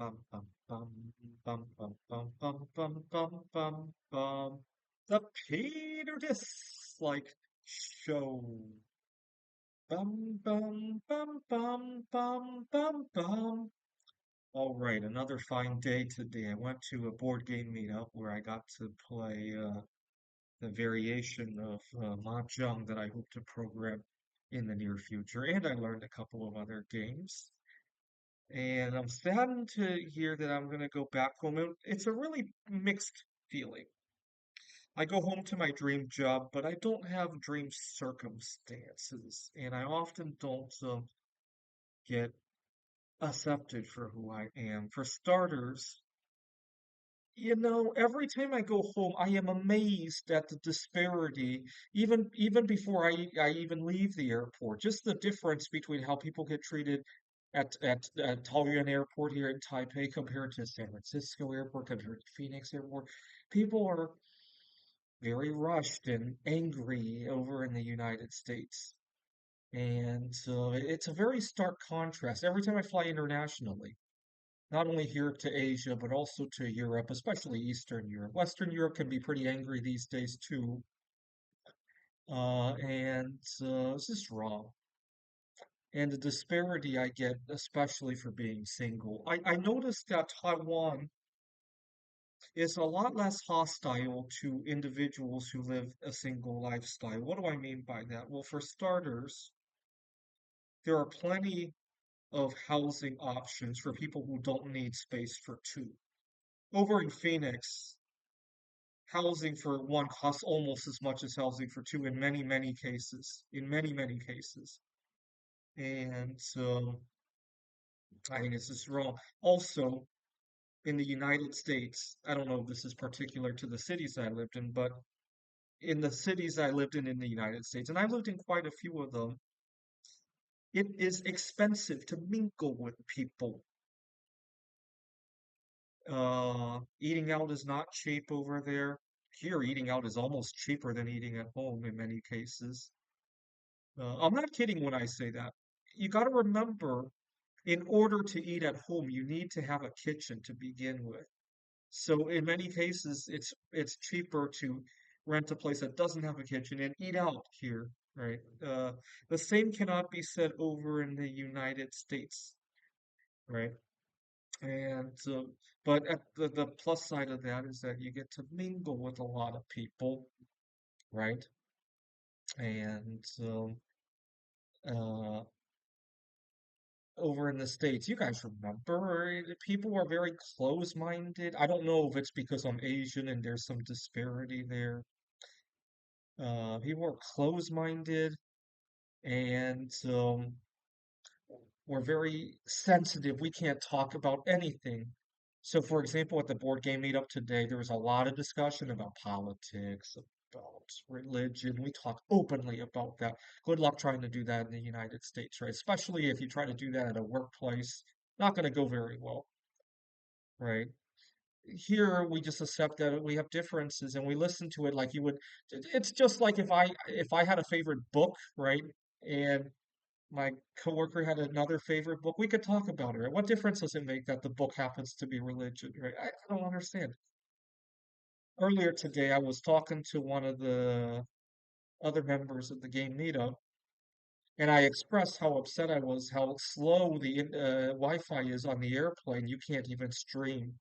bum, bum, bum, bum, bum, bum, bum, bum, bum, bum, bum. The Peter Dislike Show. Bum, bum, bum, bum, bum, bum, bum. All right, another fine day today. I went to a board game meetup where I got to play the variation of Mahjong that I hope to program in the near future, and I learned a couple of other games. And I'm saddened to hear that I'm going to go back home. And it's a really mixed feeling. I go home to my dream job, but I don't have dream circumstances, and I often don't get accepted for who I am. For starters, every time I go home, I am amazed at the disparity, even before I even leave the airport. Just the difference between how people get treated at Taoyuan Airport here in Taipei compared to San Francisco Airport, compared to Phoenix Airport. People are very rushed and angry over in the United States. And it's a very stark contrast every time I fly internationally, not only here to Asia, but also to Europe, especially Eastern Europe. Western Europe can be pretty angry these days too. And This is wrong. And the disparity I get, especially for being single. I noticed that Taiwan is a lot less hostile to individuals who live a single lifestyle. What do I mean by that? Well, for starters, there are plenty of housing options for people who don't need space for two. Over in Phoenix, housing for one costs almost as much as housing for two in many, many cases. In many, many cases. And I think this is wrong. Also, in the United States, I don't know if this is particular to the cities I lived in, but in the cities I lived in the United States, and I lived in quite a few of them, it is expensive to mingle with people. Eating out is not cheap over there. Here, eating out is almost cheaper than eating at home in many cases. I'm not kidding when I say that. You got to remember, in order to eat at home, you need to have a kitchen to begin with. So in many cases, it's cheaper to rent a place that doesn't have a kitchen and eat out here, right? The same cannot be said over in the United States, right? And but at the plus side of that is that you get to mingle with a lot of people, right? And uh, over in the States, you guys remember, people were very close-minded. I don't know if it's because I'm Asian and there's some disparity there. People were close-minded and were very sensitive. We can't talk about anything. So, for example, at the board game meetup today, there was a lot of discussion about politics, about religion. We talk openly about that. Good luck trying to do that in the United States, right? Especially if you try to do that at a workplace. Not going to go very well, right? Here we just accept that we have differences and we listen to it like you would. It's just like if I had a favorite book, right? And my coworker had another favorite book, we could talk about it, right? What difference does it make that the book happens to be religion, right? I don't understand. Earlier today, I was talking to one of the other members of the game meetup, and I expressed how upset I was, how slow the Wi-Fi is on the airplane. You can't even stream.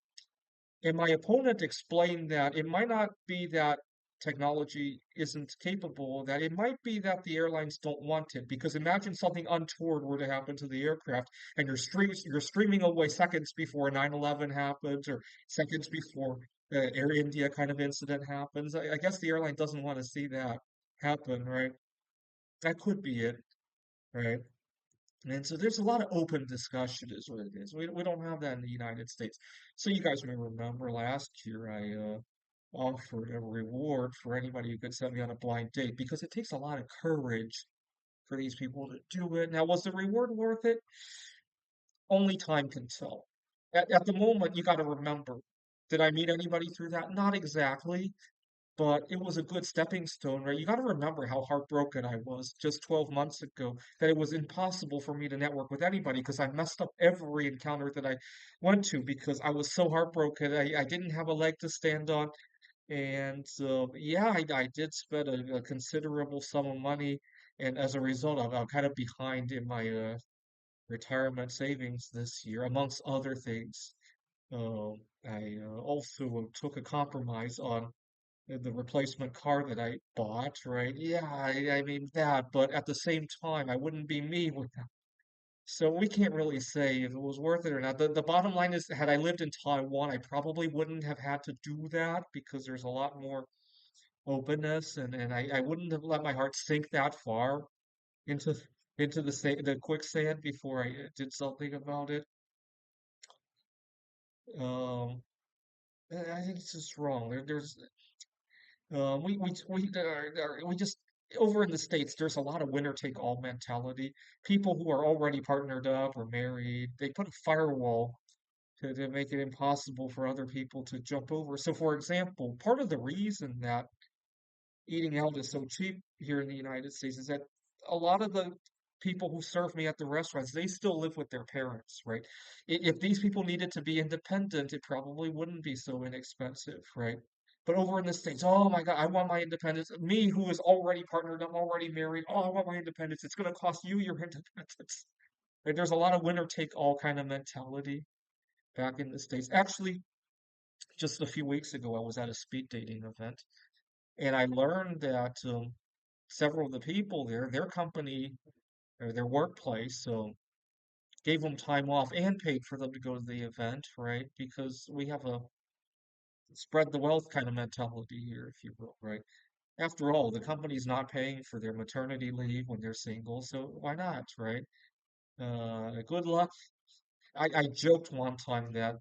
And my opponent explained that it might not be that technology isn't capable, that it might be that the airlines don't want it. Because imagine something untoward were to happen to the aircraft and you're streaming away seconds before 9/11 happens or seconds before the Air India kind of incident happens. I guess the airline doesn't want to see that happen, right? That could be it, right? And so there's a lot of open discussion is what it is. We don't have that in the United States. So you guys may remember last year I offered a reward for anybody who could send me on a blind date because it takes a lot of courage for these people to do it. Now, was the reward worth it? Only time can tell. At the moment, you got to remember, did I meet anybody through that? Not exactly, but it was a good stepping stone, right? You got to remember how heartbroken I was just 12 months ago, that it was impossible for me to network with anybody because I messed up every encounter that I went to because I was so heartbroken. I didn't have a leg to stand on. And yeah, I did spend a considerable sum of money. And as a result, I'm kind of behind in my retirement savings this year, amongst other things. I also took a compromise on the replacement car that I bought, right? Yeah, I mean that, but at the same time, I wouldn't be me without. So we can't really say if it was worth it or not. The bottom line is, had I lived in Taiwan, I probably wouldn't have had to do that because there's a lot more openness, and I wouldn't have let my heart sink that far into the quicksand before I did something about it. Um, I think it's just wrong. We just over in the States, there's a lot of winner take all mentality. People who are already partnered up or married, they put a firewall to make it impossible for other people to jump over. So, for example, part of the reason that eating out is so cheap here in the United States is that a lot of the people who serve me at the restaurants, they still live with their parents, right? If these people needed to be independent, it probably wouldn't be so inexpensive, right? But over in the States, oh my God, I want my independence. Me, who is already partnered, I'm already married. Oh, I want my independence. It's going to cost you your independence. Right? There's a lot of winner take all kind of mentality back in the States. Actually, just a few weeks ago, I was at a speed dating event, and I learned that several of the people there, their company or their workplace, so gave them time off and paid for them to go to the event, right? Because we have a spread the wealth kind of mentality here, if you will, right? After all, the company's not paying for their maternity leave when they're single, so why not, right? Good luck. I joked one time that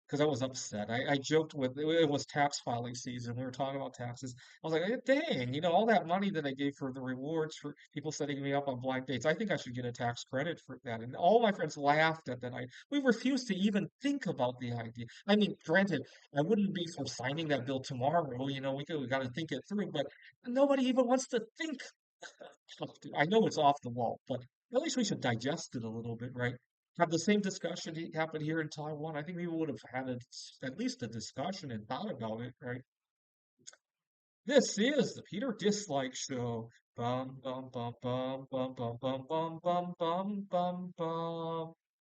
because I was upset. I joked with it was tax filing season. We were talking about taxes. I was like, dang, all that money that I gave for the rewards for people setting me up on blind dates. I think I should get a tax credit for that. And all my friends laughed at that. We refused to even think about the idea. I mean, granted, I wouldn't be for signing that bill tomorrow. We got to think it through. But nobody even wants to think. I know it's off the wall, but at least we should digest it a little bit, right? Have the same discussion happened here in Taiwan. I think we would have had at least a discussion and thought about it, right? This is the Peter Dislike Show. Bum bum bum bum bum bum bum bum bum bum bum bum.